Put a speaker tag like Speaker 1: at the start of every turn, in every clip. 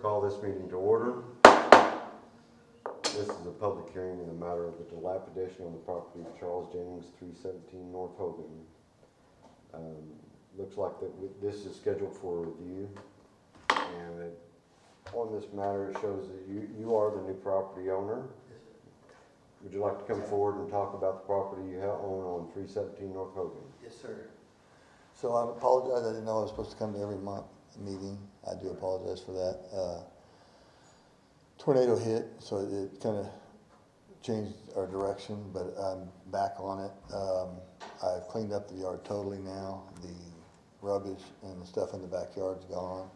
Speaker 1: Call this meeting to order. This is a public hearing in the matter of the dilapidation on the property of Charles Jennings, 317 North Hogan. Looks like that this is scheduled for review, and on this matter it shows that you are the new property owner.
Speaker 2: Yes, sir.
Speaker 1: Would you like to come forward and talk about the property you own on 317 North Hogan?
Speaker 2: Yes, sir. So I apologize, I didn't know I was supposed to come to every month meeting. I do apologize for that. Tornado hit, so it kind of changed our direction, but I'm back on it. I've cleaned up the yard totally now. The rubbish and the stuff in the backyard's gone.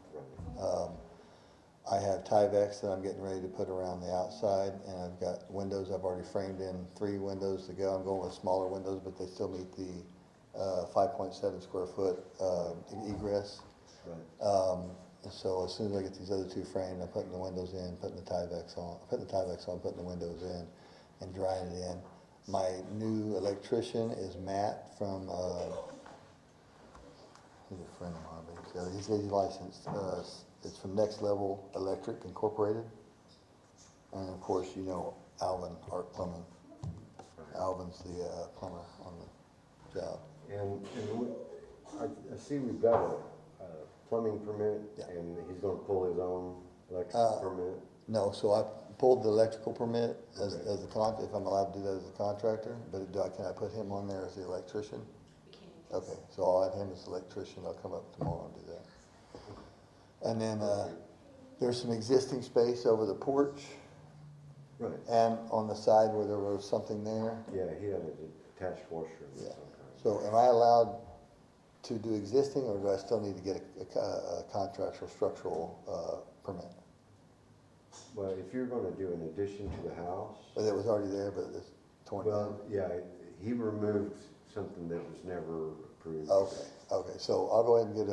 Speaker 2: I have Tyvek that I'm getting ready to put around the outside, and I've got windows. I've already framed in 3 windows to go. I'm going with smaller windows, but they still meet the 5.7 square foot egress.
Speaker 1: Right.
Speaker 2: So as soon as I get these other 2 framed, I'm putting the windows in, putting the Tyvek on, putting the windows in, and drying it in. My new electrician is Matt from, he's a friend of mine, but he's licensed. It's from Next Level Electric Incorporated. And of course, you know Alvin, Art Plumbing. Alvin's the plumber on the job.
Speaker 1: And I see we've got a plumbing permit,
Speaker 2: Yeah.
Speaker 1: and he's going to pull his own electrical permit.
Speaker 2: No, so I pulled the electrical permit as
Speaker 1: Okay.
Speaker 2: a if I'm allowed to do that as a contractor, but can I put him on there as the electrician?
Speaker 3: You can.
Speaker 2: Okay, so I'll have him as the electrician. I'll come up tomorrow and do that. And then there's some existing space over the porch
Speaker 1: Right.
Speaker 2: and on the side where there was something there.
Speaker 1: Yeah, he had a detached washroom of
Speaker 2: Yeah.
Speaker 1: some kind.
Speaker 2: So am I allowed to do existing, or do I still need to get a contractual structural permit?
Speaker 1: Well, if you're going to do an addition to the house,
Speaker 2: But it was already there, but it's torn down?
Speaker 1: well, yeah, he removed something that was never approved.
Speaker 2: Okay, okay, so I'll go ahead and get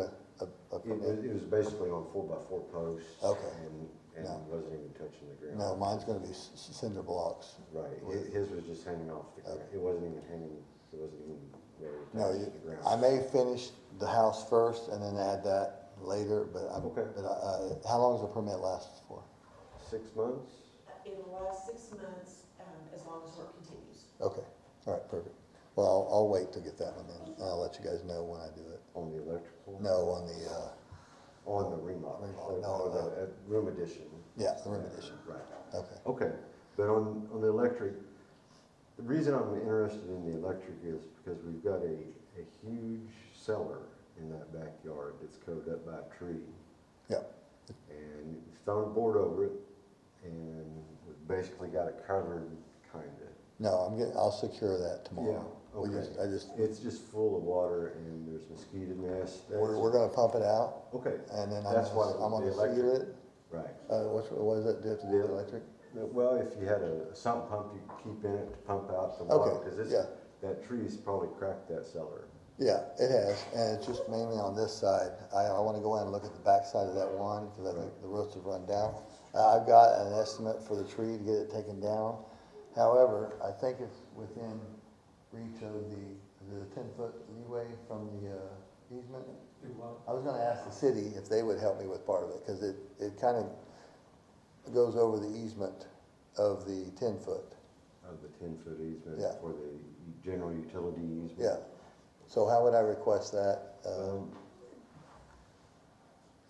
Speaker 2: a permit.
Speaker 1: It was basically on 4x4 posts.
Speaker 2: Okay.
Speaker 1: And
Speaker 2: No.
Speaker 1: wasn't even touching the ground.
Speaker 2: No, mine's gonna be cinder blocks.
Speaker 1: Right,
Speaker 2: With-
Speaker 1: his was just hanging off the ground.
Speaker 2: Okay.
Speaker 1: It wasn't even hanging, it wasn't even really
Speaker 2: No,
Speaker 1: attached to the ground.
Speaker 2: I may finish the house first and then add that later, but
Speaker 1: Okay.
Speaker 2: how long does the permit last for?
Speaker 1: 6 months?
Speaker 3: It'll last 6 months, as long as work continues.
Speaker 2: Okay, all right, perfect. Well, I'll wait to get that one then, and I'll let you guys know when I do it.
Speaker 1: On the electrical?
Speaker 2: No, on the,
Speaker 1: On the remodel?
Speaker 2: Remodel, no,
Speaker 1: Or the room addition?
Speaker 2: yeah, the room addition.
Speaker 1: Right.
Speaker 2: Okay,
Speaker 1: Okay, but on the electric, the reason I'm interested in the electric is because we've got a huge cellar in that backyard that's covered up by a tree.
Speaker 2: yeah,
Speaker 1: And it's thrown a board over it, and we've basically got it covered, kinda.
Speaker 2: no, I'll secure that tomorrow.
Speaker 1: Yeah,
Speaker 2: We
Speaker 1: okay.
Speaker 2: just,
Speaker 1: It's just full of water, and there's mosquito nests.
Speaker 2: we're gonna pump it out,
Speaker 1: Okay,
Speaker 2: and then
Speaker 1: That's why
Speaker 2: I'm gonna
Speaker 1: the
Speaker 2: seal
Speaker 1: electric-
Speaker 2: it.
Speaker 1: right.
Speaker 2: What is that, do you have to do with electric?
Speaker 1: Well, if you had a sump pump you could keep in it to pump out the water,
Speaker 2: Okay,
Speaker 1: because
Speaker 2: yeah.
Speaker 1: that tree's probably cracked that cellar.
Speaker 2: Yeah, it has, and it's just mainly on this side. I want to go in and look at the back side of that one, because I think the roots have run down. I've got an estimate for the tree to get it taken down. However, I think it's within reach of the 10-foot leeway from the easement. I was gonna ask the city if they would help me with part of it, because it kind of goes over the easement of the 10-foot.
Speaker 1: Of the 10-foot easement
Speaker 2: Yeah.
Speaker 1: for the general utility easement.
Speaker 2: Yeah. So how would I request that?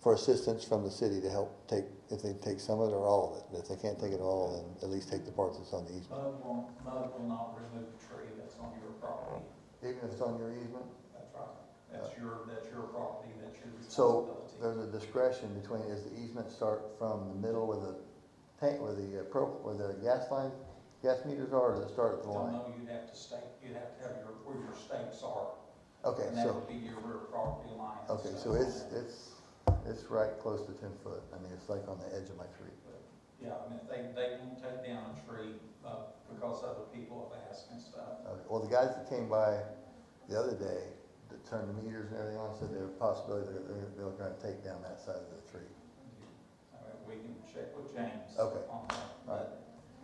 Speaker 2: For assistance from the city to help if they take some of it or all of it. But if they can't take it all, then at least take the parts that's on the easement.
Speaker 4: Mud will not remove the tree that's on your property.
Speaker 2: Even if it's on your easement?
Speaker 4: That's right. That's your property, that's your
Speaker 2: So
Speaker 4: responsibility.
Speaker 2: there's a discretion between, is the easement start from the middle where the tank, where the gas meters are, or does it start at the
Speaker 4: Don't
Speaker 2: line?
Speaker 4: know, you'd have to have where your stakes are.
Speaker 2: Okay,
Speaker 4: And that
Speaker 2: so,
Speaker 4: would be your rear property line.
Speaker 2: okay, so it's right close to 10 foot. I mean, it's like on the edge of my tree.
Speaker 4: Yeah, I mean, they won't take down a tree, because other people have asked and stuff.
Speaker 2: Okay. Well, the guys that came by the other day that turned the meters and everything on said there's a possibility they're going to take down that side of the tree.
Speaker 4: All right, we can check with James.
Speaker 2: Okay.
Speaker 4: On that.
Speaker 2: All right.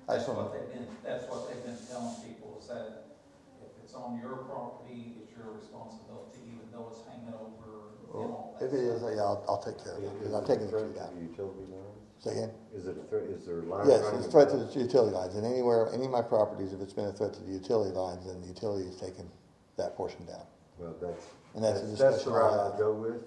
Speaker 4: But
Speaker 2: I just want to,
Speaker 4: that's what they've been telling people, is that if it's on your property, it's your responsibility, even though it's hanging over, you know.
Speaker 2: if it is, yeah, I'll take care of it, because I'm taking the tree down.
Speaker 1: Utility lines?
Speaker 2: Say again?
Speaker 1: Is it a threat, is there a line?
Speaker 2: Yes,
Speaker 1: running
Speaker 2: it's a threat to
Speaker 1: above?
Speaker 2: the utility lines, and anywhere, any of my properties, if it's been a threat to the utility lines, then the utility is taking that portion down.
Speaker 1: Well,
Speaker 2: And that's a
Speaker 1: that's the
Speaker 2: discussion
Speaker 1: route
Speaker 2: I'll
Speaker 1: I'd
Speaker 2: have.
Speaker 1: go with,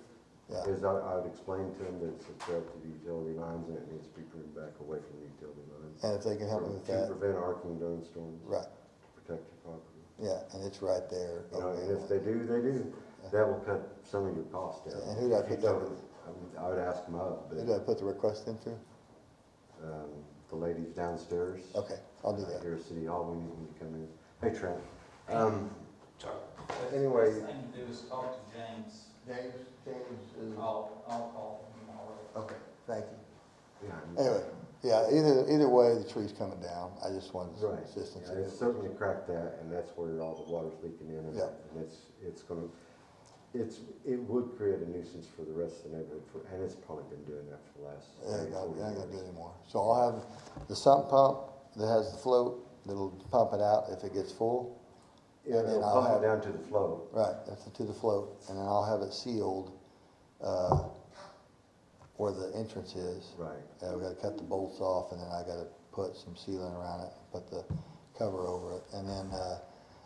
Speaker 2: Yeah,
Speaker 1: is I would explain to them that it's a threat to the utility lines and it needs to be pruned back away from the utility lines.
Speaker 2: and if they can help me with that,
Speaker 1: To prevent arcing during storms.
Speaker 2: right,
Speaker 1: To protect your property.
Speaker 2: yeah, and it's right there.
Speaker 1: You know,
Speaker 2: over
Speaker 1: and if they do, they do. That will cut some of your costs down.
Speaker 2: And who do I
Speaker 1: If you
Speaker 2: put that
Speaker 1: don't, I would ask them up,
Speaker 2: Who do I
Speaker 1: but,
Speaker 2: put the request in through?
Speaker 1: the ladies downstairs.
Speaker 2: Okay, I'll do that.
Speaker 1: Here at City Hall, we need them to come in. Hey, Trent.
Speaker 4: The
Speaker 1: Anyway.
Speaker 4: best thing to do is talk to James.
Speaker 2: James is.
Speaker 4: I'll call him tomorrow.
Speaker 2: Okay, thank you.
Speaker 1: Yeah.
Speaker 2: Anyway, yeah, either way, the tree's coming down. I just wanted some
Speaker 1: Right.
Speaker 2: assistance
Speaker 1: Yeah,
Speaker 2: here.
Speaker 1: it's certainly cracked that, and that's where all the water's leaking in, and
Speaker 2: Yeah.
Speaker 1: it's gonna, it would create a nuisance for the rest of the neighborhood, and it's probably been doing that for the last.
Speaker 2: Yeah, I ain't
Speaker 1: 40
Speaker 2: gonna do
Speaker 1: years.
Speaker 2: it anymore. So I'll have the sump pump that has the float, that'll pump it out if it gets full.
Speaker 1: Yeah,
Speaker 2: And then
Speaker 1: it'll
Speaker 2: I'll
Speaker 1: pump
Speaker 2: have-
Speaker 1: it down to the flow.
Speaker 2: Right, that's to the float, and then I'll have it sealed, where the entrance is.
Speaker 1: Right.
Speaker 2: We gotta cut the bolts off, and then I gotta put some sealant around it, put the cover over it, and then,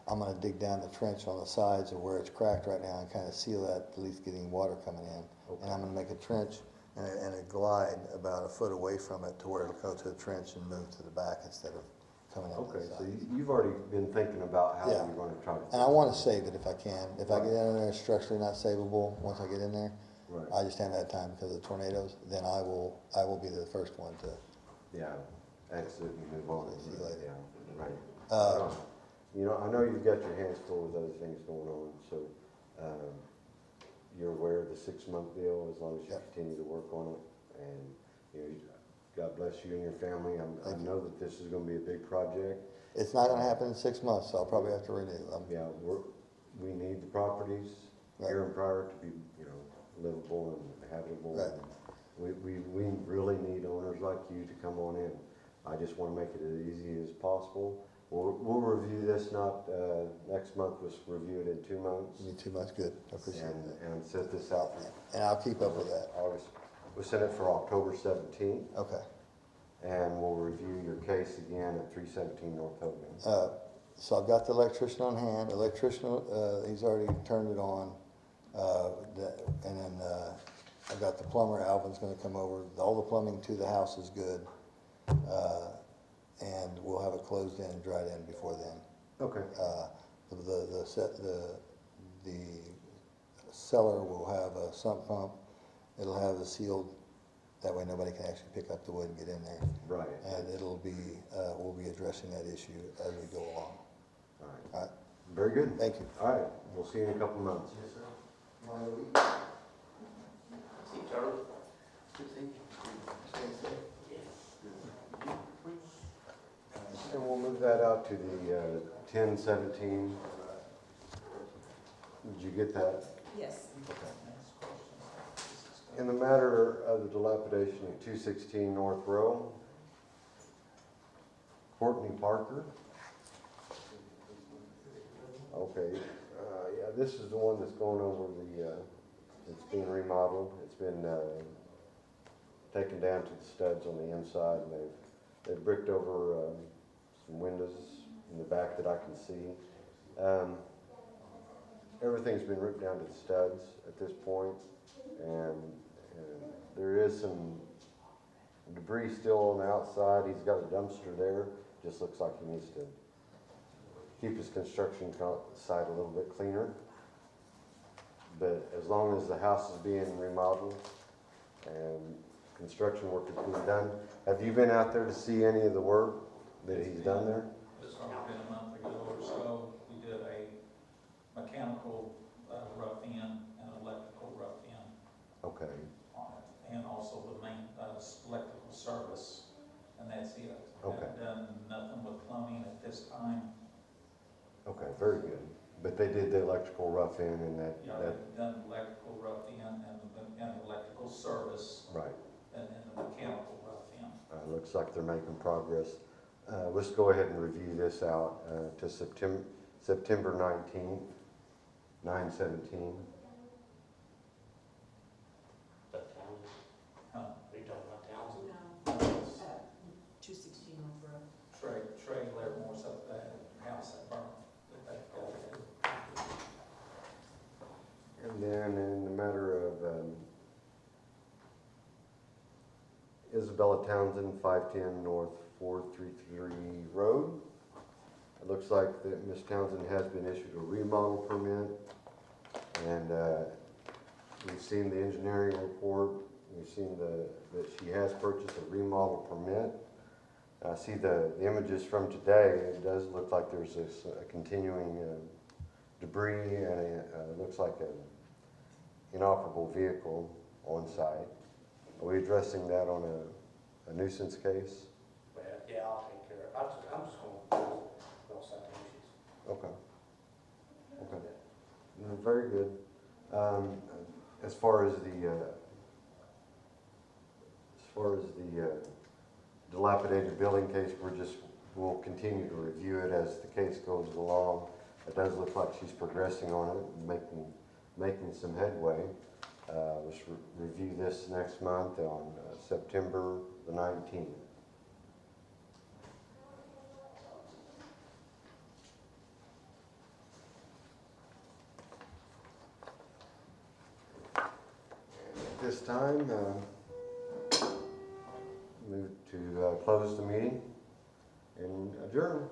Speaker 2: I'm gonna dig down the trench on the sides of where it's cracked right now and kinda seal that, at least getting water coming in. And I'm gonna make a trench and a glide about a foot away from it to where it'll go to the trench and move to the back instead of coming in
Speaker 1: Okay,
Speaker 2: the
Speaker 1: so
Speaker 2: side.
Speaker 1: you've already been thinking about how
Speaker 2: Yeah.
Speaker 1: you're gonna try to.
Speaker 2: And I wanna save it if I can. If I get in there, it's structurally not savable, once I get in there,
Speaker 1: Right.
Speaker 2: I just haven't had time because of the tornadoes, then I will be the first one to,
Speaker 1: Yeah, exit and move on.
Speaker 2: See you later.
Speaker 1: Yeah, right.
Speaker 2: Uh,
Speaker 1: You know, I know you've got your hands full with other things going on, so, you're aware of the 6-month deal, as long as you
Speaker 2: Yep.
Speaker 1: continue to work on it. And, you know, God bless you and your family. I
Speaker 2: Thank you.
Speaker 1: know that this is gonna be a big project.
Speaker 2: it's not gonna happen in 6 months, so I'll probably have to renew.
Speaker 1: Yeah, we need the properties here in Pryor to be, you know, livable and habitable.
Speaker 2: Right.
Speaker 1: We really need owners like you to come on in. I just wanna make it as easy as possible. We'll review this not, next month, we'll review it in 2 months.
Speaker 2: Me too much, good, I appreciate it.
Speaker 1: And set this out for
Speaker 2: And I'll keep up with that.
Speaker 1: August. We'll set it for October 17th,
Speaker 2: Okay.
Speaker 1: and we'll review your case again at 317 North Hogan.
Speaker 2: So I've got the electrician on hand, he's already turned it on. And then, I've got the plumber, Alvin's gonna come over, all the plumbing to the house is good. And we'll have it closed in and dried in before then.
Speaker 1: Okay,
Speaker 2: The cellar will have a sump pump, it'll have the sealed, that way nobody can actually pick up the wood and get in there.
Speaker 1: right.
Speaker 2: And it'll be, we'll be addressing that issue as we go along.
Speaker 1: All right.
Speaker 2: All right,
Speaker 1: Very good.
Speaker 2: thank you.
Speaker 1: All right, we'll see you in a couple months.
Speaker 2: Yes, sir.
Speaker 5: See you, Charlie. Good seeing you.
Speaker 1: And we'll move that out to the 1017. Did you get that?
Speaker 3: Yes.
Speaker 1: In the matter of the dilapidation of 216 North Row, Courtney Parker. Okay, yeah, this is the one that's going over it's being remodeled. It's been taken down to the studs on the inside, and they've bricked over some windows in the back that I can see. Everything's been ripped down to the studs at this point, and there is some debris still on the outside. He's got a dumpster there. Just looks like he needs to keep his construction site a little bit cleaner. But as long as the house is being remodeled and construction work is being done, have you been out there to see any of the work that he's done there?
Speaker 4: It's only been a month ago or so, we did a mechanical rough-in and electrical rough-in
Speaker 1: Okay,
Speaker 4: on it, and also the main electrical service, and that's it.
Speaker 1: Okay.
Speaker 4: Haven't done nothing with plumbing at this time.
Speaker 1: okay, very good. But they did the electrical rough-in and that,
Speaker 4: Yeah, they've done electrical rough-in and electrical service,
Speaker 1: right.
Speaker 4: and then the mechanical rough-in.
Speaker 1: Looks like they're making progress. Let's go ahead and review this out to September 19th, 9/17.
Speaker 5: That Townsend,
Speaker 4: Huh?
Speaker 5: are you talking about Townsend?
Speaker 3: No.
Speaker 1: And then in the matter of Isabella Townsend, 510 North 433 Road. It looks like that Ms. Townsend has been issued a remodel permit, and we've seen the engineering report. We've seen that she has purchased a remodel permit. I see the images from today. It does look like there's a continuing debris, and it looks like an inoperable vehicle on site. Are we addressing that on a nuisance case?
Speaker 5: Well, yeah, I'll take care of it. I'm just gonna go citations.
Speaker 1: Okay. Okay. Very good. As far as the dilapidated building case, we'll continue to review it as the case goes along. It does look like she's progressing on it, and making some headway. Let's review this next month on September the 19th. At this time, move to close the meeting and adjourn.